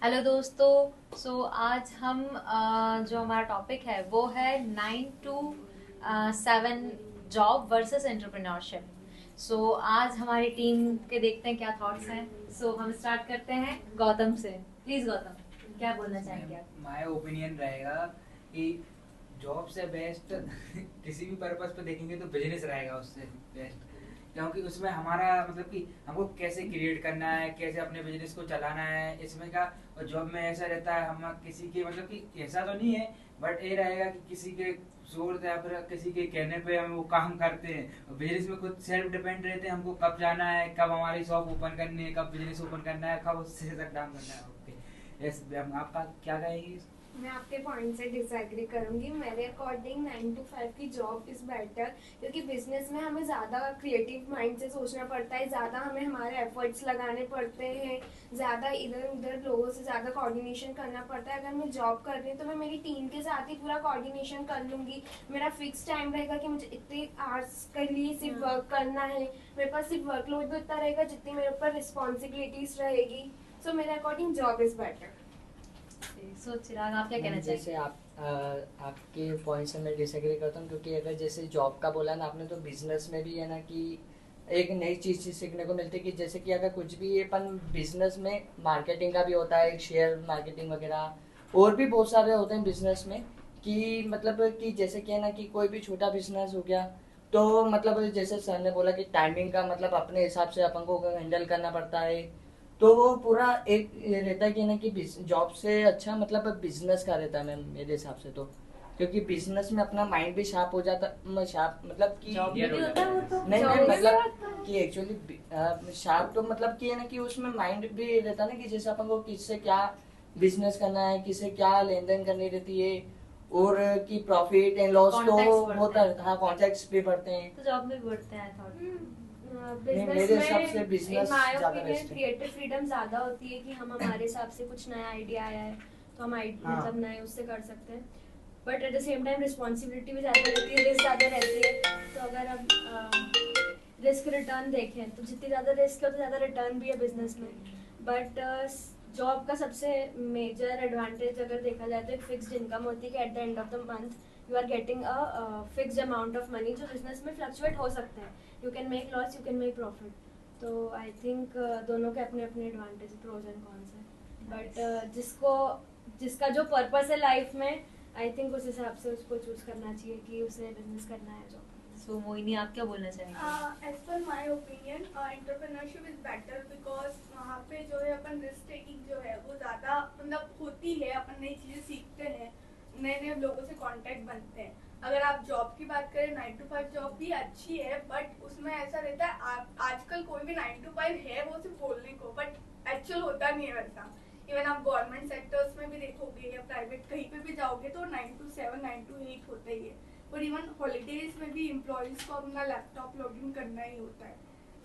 Hello दोस्तों। आज हम जो हमारा टॉपिक है वो है 9 to 7 जॉब वर्सेस एंटरप्रेन्योरशिप। आज हमारी टीम के देखते हैं क्या थॉट्स हैं। हम स्टार्ट करते हैं गौतम से। प्लीज गौतम, क्या बोलना चाहेंगे आप? माय ओपिनियन रहेगा कि जॉब से बेस्ट किसी भी पर्पस पे देखेंगे तो बिजनेस रहेगा उससे बेस्ट। क्योंकि उसमें हमारा मतलब कि हमको कैसे क्रिएट करना है, कैसे अपने बिजनेस को चलाना है इसमें का। और जॉब में ऐसा रहता है हम किसी के मतलब कि ऐसा तो नहीं है, बट ये रहेगा कि किसी के जोर या फिर किसी के कहने पे हम वो काम करते हैं। और बिजनेस में खुद सेल्फ डिपेंड रहते हैं, हमको कब जाना है, कब हमारी शॉप ओपन करनी है, कब बिजनेस ओपन करना है, कब उससे तक काम करना है। ओके, यस मैम, आपका क्या कहेंगी? मैं आपके पॉइंट से डिसएग्री करूंगी। मेरे अकॉर्डिंग 9 to 5 की जॉब इज बेटर, क्योंकि बिजनेस में हमें ज़्यादा क्रिएटिव माइंड से सोचना पड़ता है, ज़्यादा हमें हमारे एफर्ट्स लगाने पड़ते हैं, ज़्यादा इधर उधर लोगों से ज़्यादा कोऑर्डिनेशन करना पड़ता है। अगर मैं जॉब कर रही हूँ तो मैं मेरी टीम के साथ ही पूरा कोऑर्डिनेशन कर लूँगी। मेरा फिक्स टाइम रहेगा कि मुझे इतने आवर्स के लिए सिर्फ वर्क करना है। मेरे पास सिर्फ वर्कलोड भी उतना रहेगा जितनी मेरे ऊपर रिस्पॉन्सिबिलिटीज रहेगी। सो मेरे अकॉर्डिंग जॉब इज़ बेटर। चिराग, आप क्या कहना जैसे चाहेंगे? आपके पॉइंट से मैं डिसएग्री करता हूँ, क्योंकि अगर जैसे जॉब का बोला ना आपने, तो बिजनेस में भी है ना कि एक नई चीज़ सीखने को मिलती है। कि जैसे कि अगर कुछ भी अपन बिजनेस में मार्केटिंग का भी होता है, शेयर मार्केटिंग वगैरह और भी बहुत सारे होते हैं बिजनेस में। कि मतलब कि जैसे कि है ना कि कोई भी छोटा बिजनेस हो गया, तो मतलब जैसे सर ने बोला कि टाइमिंग का मतलब अपने हिसाब से अपन को हैंडल करना पड़ता है। तो वो पूरा एक ये रहता है कि ना कि जॉब से अच्छा मतलब बिजनेस का रहता है मैम, मेरे हिसाब से तो। क्योंकि बिजनेस में अपना माइंड भी शार्प हो जाता, शार्प मतलब कि जॉब में भी होता है वो तो। नहीं जॉब नहीं में भी होता मतलब है। कि एक्चुअली शार्प तो मतलब कि है ना कि उसमें माइंड भी रहता है ना कि जैसे अपन को किससे क्या बिजनेस करना है, किससे क्या लेन देन करनी रहती है, और कि प्रॉफिट एंड लॉस तो Contacts बढ़ते होता है। हैं। हाँ, कॉन्टेक्ट्स भी बढ़ते हैं। तो जॉब में भी बढ़ते हैं थॉट। नहीं, बिजनेस मेरे हिसाब से में इन बिजनेस माय ज्यादा ओपिनियन बेस्ट है। क्रिएटिव फ्रीडम ज़्यादा होती है कि हम हमारे हिसाब से कुछ नया आइडिया आया है तो हम हाँ। मतलब नए उससे कर सकते हैं। But at the same time responsibility भी ज़्यादा रहती है, रिस्क ज़्यादा रहती है। तो अगर हम रिस्क रिटर्न देखें तो जितनी ज़्यादा रिस्क है उतना ज़्यादा रिटर्न भी है बिजनेस में। बट जॉब का सबसे मेजर एडवांटेज अगर देखा जाए तो एक फिक्स्ड इनकम होती है कि at the end of the month you are getting a fixed amount of money, जो बिजनेस में फ्लक्चुएट हो सकता है। You can make loss, you can make profit. तो आई थिंक दोनों के अपने अपने एडवांटेज, प्रोज एंड कॉन्स हैं। बट जिसका जो पर्पस है लाइफ में, आई थिंक उस हिसाब से उसको चूज करना चाहिए कि उसे बिजनेस करना है जॉब। मोहिनी, आप क्या बोलना चाहेंगे? As per my opinion entrepreneurship is better, because वहाँ पे जो है अपन रिस्क टेकिंग जो है वो ज़्यादा मतलब होती है। अपन नई चीज़ें सीखते हैं, नए नए लोगों से कांटेक्ट बनते हैं। अगर आप जॉब की बात करें, 9 to 5 जॉब भी अच्छी है, बट उसमें ऐसा रहता है आजकल कोई भी 9 to 5 है वो सिर्फ बोलने को, बट एक्चुअल होता नहीं है वैसा। इवन आप गवर्नमेंट सेक्टर्स में भी देखोगे या प्राइवेट कहीं पे भी जाओगे तो 9 to 7 9 to 8 होता ही है। और इवन हॉलीडेज में भी एम्प्लॉयज को अपना लैपटॉप लॉग इन करना ही होता है।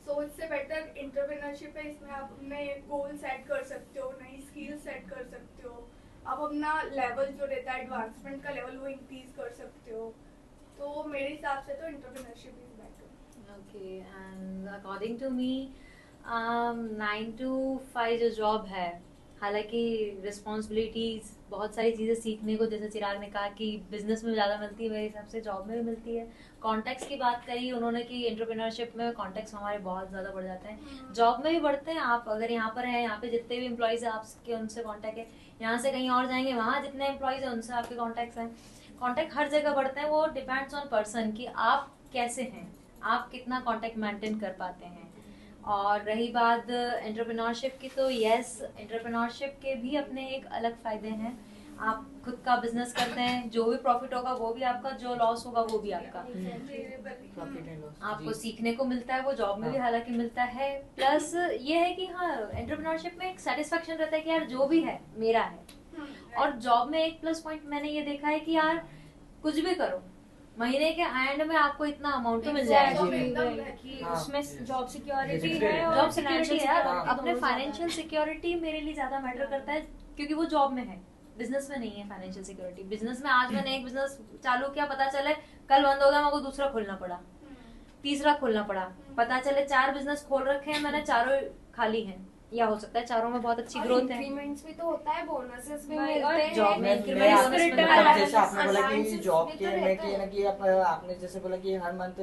सो इससे बेटर एंटरप्रेन्योरशिप है। इसमें आप अपने गोल सेट कर सकते हो, नई स्किल सेट कर सकते हो, आप अपना लेवल जो रहता है एडवांसमेंट का लेवल वो इंक्रीज कर सकते हो। तो मेरे हिसाब से तो entrepreneurship is better. Okay, and according to me 9 to 5 जो जॉब है, हालांकि रिस्पॉन्सिबिलिटीज बहुत सारी चीज़ें सीखने को, जैसे चिराग ने कहा कि बिजनेस में ज़्यादा मिलती है, मेरे हिसाब से जॉब में भी मिलती है। कॉन्टेक्ट्स की बात करी उन्होंने कि एंटरप्रेन्योरशिप में कॉन्टेक्ट्स हमारे बहुत ज़्यादा बढ़ जाते हैं, जॉब में भी बढ़ते हैं। आप अगर यहाँ पर हैं, यहाँ पे जितने भी एम्प्लॉयज़ हैं आपके उनसे कॉन्टैक्ट है, यहाँ से कहीं और जाएंगे वहाँ जितने एम्प्लॉयज़ हैं उनसे आपके कॉन्टैक्ट्स हैं। कॉन्टैक्ट हर जगह बढ़ते हैं, वो डिपेंड्स ऑन पर्सन कि आप कैसे हैं, आप कितना कॉन्टैक्ट मेंटेन कर पाते हैं। और रही बात एंटरप्रेन्योरशिप की, तो यस, एंटरप्रेन्योरशिप के भी अपने एक अलग फायदे हैं। आप खुद का बिजनेस करते हैं, जो भी प्रॉफिट होगा वो भी आपका, जो लॉस होगा वो भी आपका। प्रॉफिट एंड लॉस आपको सीखने को मिलता है, वो जॉब में भी हाँ। हालांकि मिलता है। प्लस ये है कि हाँ, एंटरप्रेन्योरशिप में एक सेटिस्फेक्शन रहता है कि यार जो भी है मेरा है। और जॉब में एक प्लस पॉइंट मैंने ये देखा है कि यार कुछ भी करो, महीने के एंड में आपको इतना अमाउंट तो मिल जाएगा। कि हाँ। उसमें जॉब सिक्योरिटी Exactly. है और जॉब financial सिक्योरिटी है, security अपने दोनों ज़्यादा फाइनेंशियल है। सिक्योरिटी मेरे लिए ज्यादा मैटर करता है, क्योंकि वो जॉब में है, बिजनेस में नहीं है फाइनेंशियल सिक्योरिटी। बिजनेस में आज मैंने एक बिजनेस चालू किया, पता चले कल बंद हो गया, मेरे को दूसरा खोलना पड़ा, तीसरा खोलना पड़ा, पता चले 4 बिजनेस खोल रखे हैं मैंने, चारों खाली हैं, या हो सकता है चारों में बहुत अच्छी ग्रोथ है। इंक्रीमेंट्स भी तो होता है, बोनसेस भी भाई, मिलते और हैं, जॉब में मैं increment आपको bonus रिटर्न मिलता है। जैसे आपने बोला कि allowances जॉब भी के तो में रहते कि हैं। ना कि आपने जैसे बोला कि हर मंथ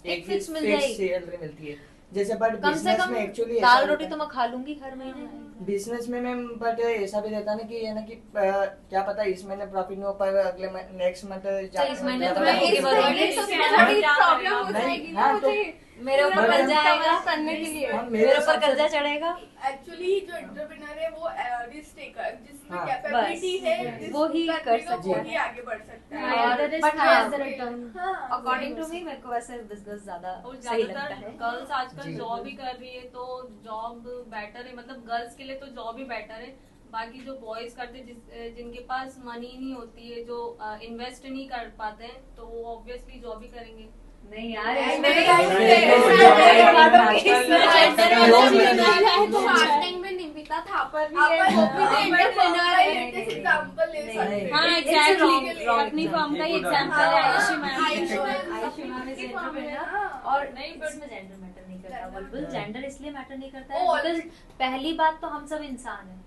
एक fix मिल जाएगी। सैलरी मिलती है, जैसे बट कम से बिजनेस कम में एक्चुअली दाल रोटी तो मैं खा लूंगी हर महीने। बिजनेस में मैम, बट ऐसा भी रहता है ना कि क्या पता इस महीने प्रॉफिट में हो पर अगले नेक्स्ट मंथ इस महीने तो मैं मैं इस बढ़ूंगी। महीने तो थोड़ी प्रॉब्लम हो नहीं, जाएगी हाँ, ना तो मुझे मेरे ऊपर पूरा कर्जा आएगा cover करने के लिए। हाँ, मेरे ऊपर हिसाब से- कर्जा चढ़ेगा। एक्चुअली जो एंटरप्रेन्योर है वो रिस्क टेकर, जिसमें हाँ, कैपेबिलिटी बस, है वो वो ही ही कर सकता सकता है, है। वो ही आगे बढ़ सकता है। और the risk but has हाँ, the return. हाँ, अकॉर्डिंग टू मी मेरे को वैसे बिजनेस ज्यादा और सही लगता ज्यादातर है। गर्ल्स आजकल जी। जॉब ही कर रही है, तो जॉब बेटर है, मतलब गर्ल्स के लिए तो जॉब ही बेटर है। बाकी जो बॉयज करते हैं, जिनके पास मनी नहीं होती है, जो इन्वेस्ट नहीं कर पाते हैं, तो वो ऑब्वियसली जॉब ही करेंगे। नहीं यार, नहीं, इसमें भी नहीं, guys- तो मार्केटिंग में निमिता थापर भी है, अपन वो भी तो एंटरप्रेन्योर है। नहीं, एग्जांपल ले नहीं, सकते हैं। हाँ, It's exactly. wrong अपनी example. फर्म का ही Good एग्जांपल है Ayushi ma'am. Ayushi Ayushi ma'am is की फर्म है entrepreneur। ना। और नहीं, नहीं, इसमें जेंडर मैटर नहीं करता। Gender बुलबुल, matter। जेंडर इसलिए मैटर नहीं करता Oh, है बिकॉज पहली बात तो हम सब इंसान हैं,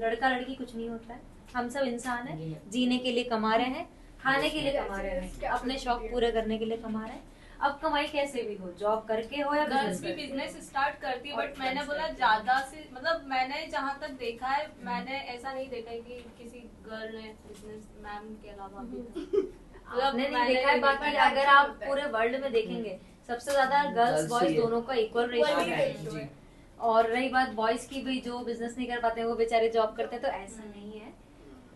लड़का लड़की कुछ नहीं होता है, हम सब इंसान हैं, जी। जीने के लिए कमा रहे हैं, खाने के लिए कमा रहे Yes, हैं, अपने yes, शौक पूरे करने के लिए कमा रहे हैं। अब कमाई कैसे भी हो, जॉब करके हो या गर्ल्स भी बिजनेस बिजनेस स्टार्ट करती है, और बट मैंने friends बोला करती है। ज्यादा से, मतलब मैंने जहाँ तक देखा है, मैंने ऐसा नहीं देखा है कि किसी गर्ल ने बिजनेस मैम के अलावा भी मतलब आपने नहीं मैंने देखा है। नहीं बाकी देखा है। अगर आप पूरे वर्ल्ड में देखेंगे सबसे ज्यादा गर्ल्स Girls बॉयज ही है। दोनों का इक्वल Equal रेशियो है। ratio है। और रही बात बॉयज की भी, जो बिजनेस नहीं कर पाते हैं वो बेचारे जॉब करते हैं, तो ऐसा नहीं है।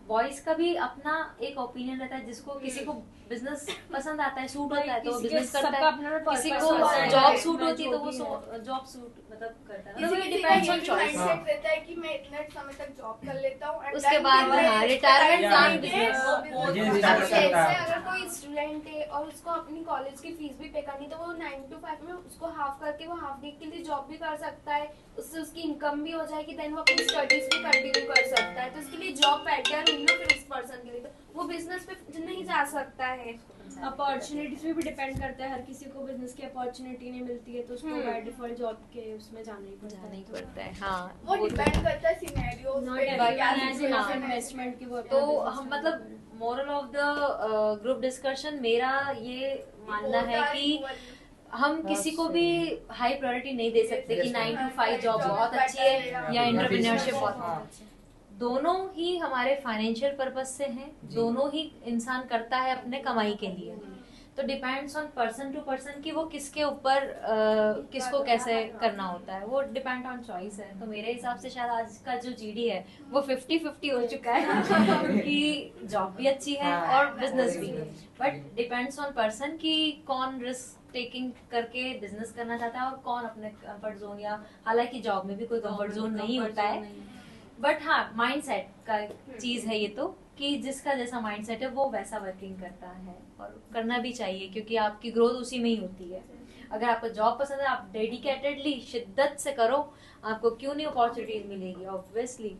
बॉयज का भी अपना एक ओपिनियन रहता है, जिसको किसी को बिजनेस पसंद आता है, सूट होता है तो वो किसी के बिजनेस करता सबका है, अपना किसी purpose को होता है, जॉब right, सूट match होती है तो वो होती है। जॉब सूट मतलब करता है, किसी मतलब किसी का डिपेंड्स ये ऑन भी चॉइस। mindset रहता है कि मैं इतना समय तक जॉब कर लेता हूँ and उसके then बाद फिर वो मैं हाँ, इसके retirement time plan पे business। वो Business business start करता है। करता है। जैसे अगर कोई स्टूडेंट है और उसको अपनी कॉलेज की फीस भी पे करनी, तो वो 9 to 5 में उसको हाफ करके वो हाफ डे के लिए जॉब भी कर सकता है, उससे उसकी इनकम भी हो जाएगी, देन वो अपनी स्टडीज भी कंटिन्यू कर सकता है। तो उसके लिए जॉब बेटर हुई ना फिर उस पर्सन के लिए, तो वो बिजनेस पे नहीं जा सकता है। अपॉर्चुनिटीज पे भी डिपेंड करता है, हर किसी को बिजनेस की अपॉर्चुनिटी नहीं मिलती है, तो उसको बाय डिफॉल्ट जॉब के उसमें जाना ही पड़ता है। जाना ही पड़ता है। हाँ, वो तो- डिपेंड करता है सिनेरियोस नॉट पे कि क्या एवरीवन हैज situation इनफ है। इन्वेस्टमेंट कि वो अपना तो business हम run मतलब करे। Moral of the group discussion मेरा ये मानना है कि हम किसी को भी हाई प्रायोरिटी नहीं दे सकते कि Yes, 9 to ma'am. 5 job Job बहुत is अच्छी better है है या या एंटरप्रेन्योरशिप business। बहुत हाँ। अच्छी है। दोनों ही हमारे फाइनेंशियल पर्पस से हैं, जी। दोनों ही इंसान करता है अपने कमाई के लिए। तो depends on person to person कि वो किसके ऊपर किसको कैसे करना होता है, वो डिपेंड ऑन चॉइस है। तो मेरे हिसाब से शायद आज का जो जीडी है वो 50-50 हो चुका है कि जॉब भी अच्छी है हाँ, और बिजनेस भी, business। But depends on person कि कौन रिस्क टेकिंग करके बिजनेस करना चाहता है और कौन अपने कंफर्ट जोन, या हालांकि जॉब में भी कोई कंफर्ट जोन नहीं होता है, बट हाँ माइंडसेट का चीज है ये, तो कि जिसका जैसा माइंडसेट है वो वैसा वर्किंग करता है, और करना भी चाहिए क्योंकि आपकी ग्रोथ उसी में ही होती है। अगर आपको जॉब पसंद है, आप डेडिकेटेडली शिद्दत से करो, आपको क्यों नहीं अपॉर्चुनिटीज मिलेगी ऑब्वियसली।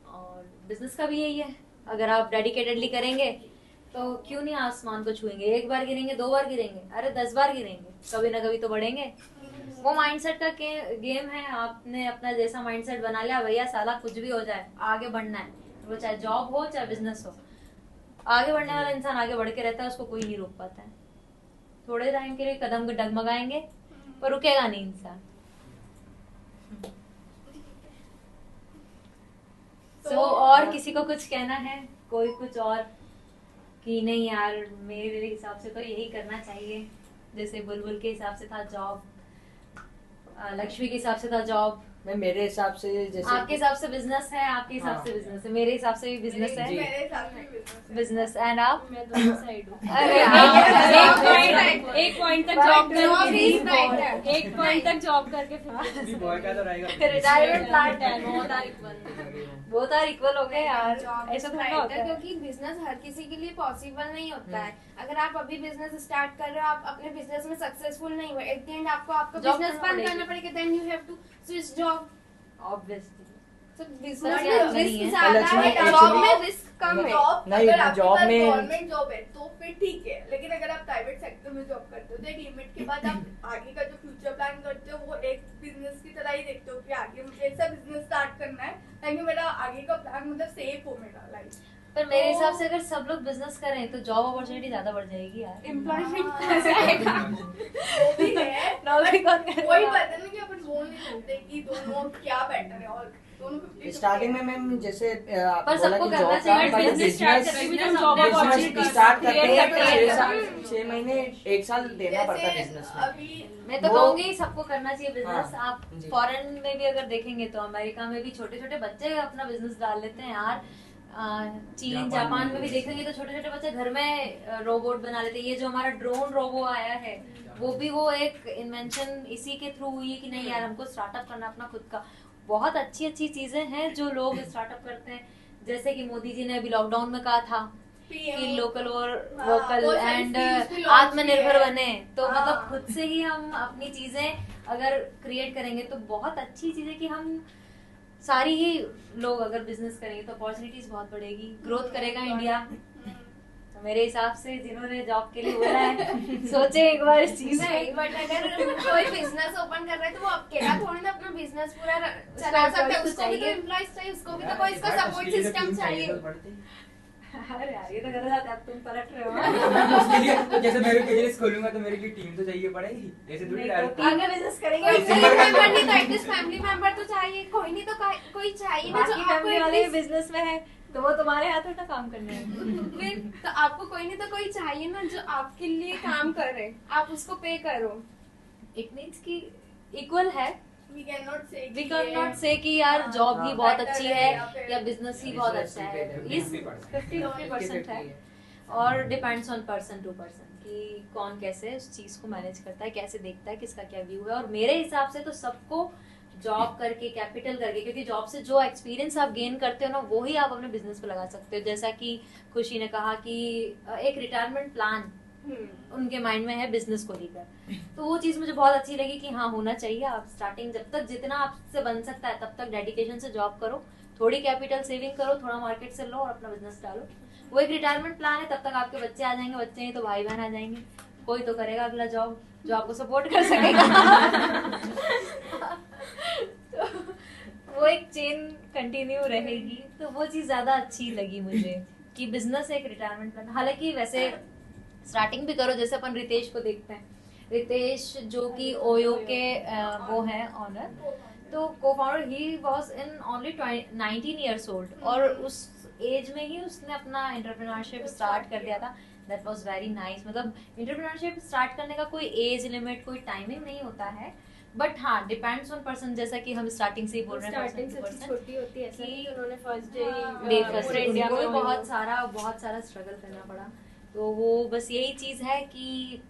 और बिजनेस का भी यही है, अगर आप डेडिकेटेडली करेंगे तो क्यों नहीं आसमान को छुएंगे, एक बार गिरेंगे, 2 बार गिरेंगे, अरे 10 बार गिरेंगे, कभी ना कभी तो बढ़ेंगे। वो माइंडसेट का गेम है। आपने अपना जैसा माइंडसेट बना लिया, भैया साला कुछ भी हो जाए आगे बढ़ना है, वो चाहे जॉब हो चाहे बिजनेस हो, आगे बढ़ने वाला इंसान आगे बढ़ के रहता है, उसको कोई नहीं रोक पाता है। थोड़े टाइम के लिए कदम को डगमगाएंगे पर रुकेगा नहीं इंसान। तो और किसी को कुछ कहना है, कोई कुछ और कि नहीं यार मेरे हिसाब से तो यही करना चाहिए, जैसे बुलबुल के हिसाब से था जॉब, लक्ष्मी के हिसाब से था जॉब, मैं मेरे हिसाब से जैसे आपके हिसाब से बिजनेस है, आपके हिसाब हाँ। से बिजनेस है, मेरे हिसाब से भी बिजनेस है, जी। मेरे हिसाब से business है। बिजनेस। एंड आप? मैं दोनों साइड हूँ। अरे एक पॉइंट तक जॉब करके एक पॉइंट तक जॉब करके फिर बॉय का तो रहेगा रिटायरमेंट प्लान है, बहुत बहुत आर इक्वल हो गए यार, जॉब ऐसा इज थोड़ा राइटर, होता है। क्योंकि बिजनेस हर किसी के लिए पॉसिबल नहीं होता है। अगर आप अभी बिजनेस स्टार्ट कर रहे हो, आप अपने बिजनेस में सक्सेसफुल नहीं हुए, एट द एंड आपको आपका Job बिजनेस करना बंद करना पड़ेगी। पड़ेगा, then you have to switch job. Obviously So business सबसे अच्छा नहीं रिस्क है। ज्यादा लक्ष्मी, है, actually- जॉब में रिस्क कम है। जॉब नहीं, अगर आपके जॉब पास में- गवर्नमेंट जॉब है तो फिर ठीक है, लेकिन अगर आप प्राइवेट सेक्टर में जॉब करते हो तो एक लिमिट के बाद आप आगे का जो फ्यूचर प्लान करते हो वो एक बिजनेस की तरह ही देखते हो कि आगे मुझे ऐसा बिजनेस स्टार्ट करना है ताकि मेरा आगे का प्लान मतलब सेफ हो मेरा लाइफ। पर मेरे तो- हिसाब से अगर सब लोग बिजनेस करें तो जॉब अपॉर्चुनिटी ज्यादा बढ़ जाएगी यार। एम्प्लॉयमेंट वो भी है, नौकरी कौन करेगा? वही बात है ना कि अपन बोल नहीं सकते कि दोनों क्या बेटर है, और दोनों 50-50 स्टार्टिंग में मैम जैसे आप पर बोला सबको कि करना जॉब चाहिए, का business start बिजनेस करेंगे तो job opportunity स्टार्ट करते create हैं करते हैं। तो 6 महीने 1 साल देना पड़ता है बिजनेस जैसे में। अभी मैं तो वो- कहूंगी सबको करना चाहिए बिजनेस। हाँ, आप जी। फॉरेन में भी अगर देखेंगे तो अमेरिका में भी छोटे छोटे बच्चे अपना बिजनेस डाल लेते हैं यार। चीन जापान में भी देखेंगे तो छोटे छोटे बच्चे घर में रोबोट बना लेते हैं। ये जो हमारा ड्रोन रोबो आया है वो भी वो एक इन्वेंशन इसी के थ्रू हुई है कि नहीं यार हमको स्टार्टअप करना अपना खुद का। बहुत अच्छी अच्छी चीजें हैं जो लोग स्टार्टअप करते हैं, जैसे कि मोदी जी ने अभी लॉकडाउन में कहा था कि लोकल और हाँ, वोकल बहुत सारी एंड schemes भी launch आत्मनिर्भर की है। बने। तो हाँ। मतलब खुद से ही हम अपनी चीजें अगर क्रिएट करेंगे तो बहुत अच्छी चीज है कि हम सारी ही लोग अगर बिजनेस करेंगे तो अपॉर्चुनिटीज बहुत बढ़ेगी, ग्रोथ करेगा इंडिया। तो मेरे हिसाब से जिन्होंने जॉब के लिए बोला है सोचे एक बार इस चीज नहीं, में। बट अगर कोई बिजनेस ओपन कर रहा है तो वो अकेला थोड़ी ना अपना बिजनेस पूरा चला सकता है। employees तो उसको भी तो चाहिए। एम्प्लॉयज चाहिए, उसको भी तो कोई इसका सपोर्ट सिस्टम चाहिए। अरे यार ये तो गलत है, अब तुम पलट रहे हो। उसके लिए तो जैसे मेरे बिजनेस खोलूंगा तो मेरे लिए टीम तो चाहिए पड़ेगी, ऐसे थोड़ी नहीं डायरेक्ट तो आगे बिजनेस करेंगे कोई फैमिली सिंगल मेंबर बंदा- नहीं तो एटलीस्ट फैमिली मेंबर तो चाहिए, कोई नहीं तो कोई चाहिए ना जो बाकी आपको फैमिली वाले at least- बिजनेस में है तो वो तुम्हारे हाथ में काम करने हैं। फिर तो आपको कोई नहीं तो कोई चाहिए ना जो आपके लिए काम करे, आप उसको पे करो। इट मींस कि इक्वल है। we cannot say वी कि कैन ये- नॉट से कि यार हाँ, जॉब ही बहुत better अच्छी है है या फिर- या बिजनेस ही बहुत Business अच्छा ही है। better इस 50-50% 50% है और depends on person to person कि कौन कैसे उस चीज को मैनेज करता है, कैसे देखता है, किसका क्या व्यू है। और मेरे हिसाब से तो सबको जॉब करके कैपिटल करके, क्योंकि जॉब से जो एक्सपीरियंस आप गेन करते हो ना वो ही आप अपने बिजनेस पे लगा सकते हो। जैसा कि खुशी ने कहा कि एक रिटायरमेंट प्लान उनके माइंड में है बिजनेस को लेकर, तो वो चीज मुझे बहुत अच्छी लगी कि हाँ होना चाहिए। आप स्टार्टिंग जब तक जितना आपसे बन सकता है तब तक डेडिकेशन से जॉब करो, थोड़ी कैपिटल सेविंग करो, थोड़ा मार्केट से लो और अपना बिजनेस डालो। वो एक रिटायरमेंट प्लान है, तब तक आपके बच्चे आ जाएंगे, बच्चे हैं तो भाई बहन आ जाएंगे, कोई तो करेगा अगला जॉब जो आपको सपोर्ट कर सकेगा। तो वो एक चेन कंटिन्यू रहेगी, तो वो चीज ज्यादा अच्छी लगी मुझे कि बिजनेस एक रिटायरमेंट प्लान। हालांकि वैसे स्टार्टिंग भी करो, जैसे अपन रितेश को देखते हैं, रितेश जो कि ओयो के वो हैं ऑनर, तो को founder he was in only 19 years old और उस एज में ही उसने अपना एंटरप्रेन्योरशिप स्टार्ट कर दिया था। That was very nice. मतलब एंटरप्रेन्योरशिप स्टार्ट करने का कोई एज लिमिट, कोई टाइमिंग नहीं होता है, बट हाँ डिपेंड्स ऑन पर्सन। जैसा कि हम स्टार्टिंग से ही बोल रहे हैं स्टार्टिंग person to सबसे person। छोटी होती है, ऐसा नहीं कि उन्होंने फर्स्ट हाँ। डे डे फर्स्ट पूरे इंडिया उनको में भी बहुत सारा स्ट्रगल करना पड़ा। तो वो बस यही चीज है कि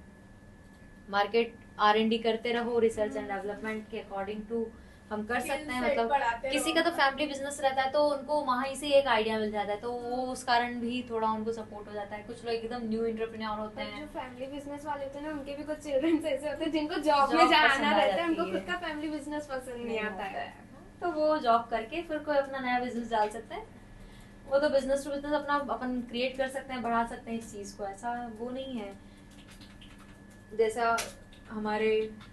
मार्केट R&D करते रहो, रिसर्च एंड डेवलपमेंट के अकॉर्डिंग टू हम कर Skill सकते हैं। set मतलब बढ़ाते किसी रहो। का तो फैमिली बिजनेस रहता है तो उनको वहीं से एक आइडिया मिल जाता है, तो वो उस कारण भी थोड़ा उनको सपोर्ट हो जाता है। कुछ लोग एकदम न्यू एंटरप्रेन्योर होते जो हैं, फैमिली बिजनेस वाले होते हैं ना उनके भी कुछ चिल्ड्रन ऐसे होते हैं जिनको जॉब Job में पसंद जाना आ रहता है, उनको जाती खुद है। का फैमिली बिजनेस पसंद नहीं आता है। तो वो जॉब करके फिर कोई अपना नया बिजनेस डाल सकते हैं। वो तो बिजनेस टू बिजनेस अपना अपन क्रिएट कर सकते हैं, बढ़ा सकते हैं इस चीज को, ऐसा वो नहीं है। जैसा हमारे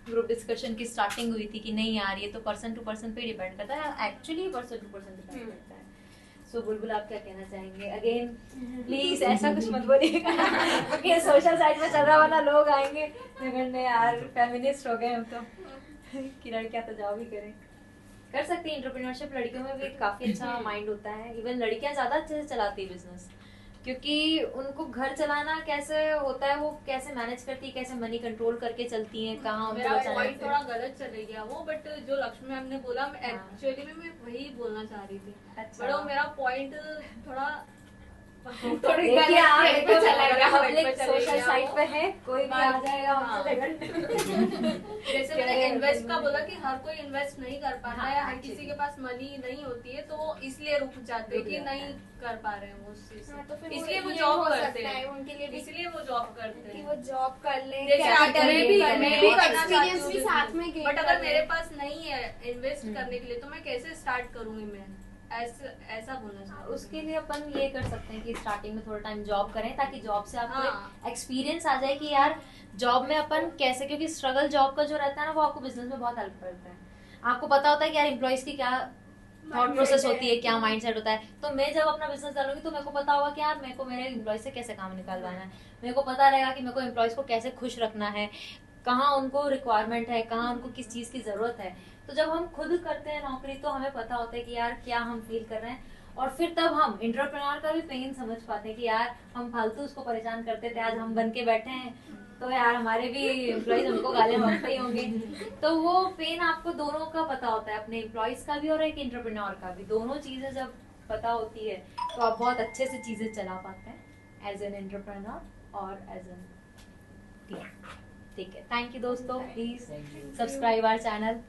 ग्रुप डिस्कशन की स्टार्टिंग हुई थी कि नहीं यार ये तो पर्सन टू पर्सन पे डिपेंड करता है, actually person to person depend करता है। सो बुलबुल आप क्या कहना चाहेंगे? अगेन प्लीज ऐसा कुछ मत बोलिएगा क्योंकि सोशल साइट में चल रहा वाला लोग आएंगे झगड़ने, यार फेमिनिस्ट हो गए हम तो कि लड़कियां तो जॉब ही करें। कर सकती है एंटरप्रेन्योरशिप, लड़कियों में भी काफी अच्छा माइंड होता है। इवन लड़कियां ज्यादा अच्छे से चलाती है बिजनेस, क्योंकि उनको घर चलाना कैसे होता है, वो कैसे मैनेज करती है, कैसे मनी कंट्रोल करके चलती हैं, कहाँ उनको मेरा बचाना पॉइंट है। थोड़ा गलत चले गया वो, बट जो लक्ष्मी मैम ने बोला हाँ। एक्चुअली में मैं वही बोलना चाह रही थी। अच्छा। बट वो मेरा पॉइंट थोड़ा थोड़ी देखिए गलत आप साइड पे चला गया, पब्लिक पे चले सोशल गया साइट वो। पे है, कोई भी आ जाएगा हाँ। हमसे झगड़ने। जैसे मैंने इन्वेस्ट का बोला कि हर कोई इन्वेस्ट नहीं कर पाता हाँ, है, हर actually। किसी के पास मनी नहीं होती है, तो वो इसलिए रुक जाते हैं रुक कि जाता नहीं है। कर पा रहे हैं वो उस चीज हाँ, तो फिर से, वो इसलिए वो ये जॉब हो करते सकता है हैं, उनके लिए भी इसलिए वो जॉब करते कि हैं। वो जॉब कर लें, जैसे capital मैं gain भी कर लें, मैं भी करना experience चाहती हूँ भी साथ में gain बट कर अगर लें। मेरे पास नहीं है इन्वेस्ट करने के लिए तो मैं कैसे स्टार्ट करूंगी मैं? ऐसा बोलना चाहिए। उसके लिए अपन ये कर सकते हैं कि स्टार्टिंग में थोड़ा टाइम जॉब करें, ताकि जॉब से आपको हाँ। एक्सपीरियंस आ जाए कि यार जॉब में अपन कैसे, क्योंकि स्ट्रगल जॉब का जो रहता है ना वो आपको बिजनेस में बहुत हेल्प करता है। आपको पता होता है कि यार एम्प्लॉइज की क्या थॉट प्रोसेस होती है, क्या माइंडसेट होता है। तो मैं जब अपना बिजनेस डालूंगी तो मेरे को पता होगा कि यार मेरे को मेरे एम्प्लॉइज से कैसे काम निकालवाना है, मेरे को पता रहेगा कि मेरे को एम्प्लॉइज को कैसे खुश रखना है, कहाँ उनको रिक्वायरमेंट है, कहाँ उनको किस चीज की जरूरत है। तो जब हम खुद करते हैं नौकरी तो हमें पता होता है कि यार क्या हम फील कर रहे हैं, और फिर तब हम इंटरप्रेन्योर का भी पेन समझ पाते हैं कि यार हम फालतू उसको परेशान करते थे, आज हम बन के बैठे हैं तो यार हमारे भी एम्प्लॉइज हमको गालियां बकते ही होंगे। तो वो पेन आपको दोनों का पता होता है, अपने एम्प्लॉइज का भी और एक इंटरप्रेन्योर का भी। दोनों चीजें जब पता होती है तो आप बहुत अच्छे से चीजें चला पाते हैं एज एन एंटरप्रेन्योर और एज एन टीम। ठीक है, थैंक यू दोस्तों, please Thank you. Subscribe our channel.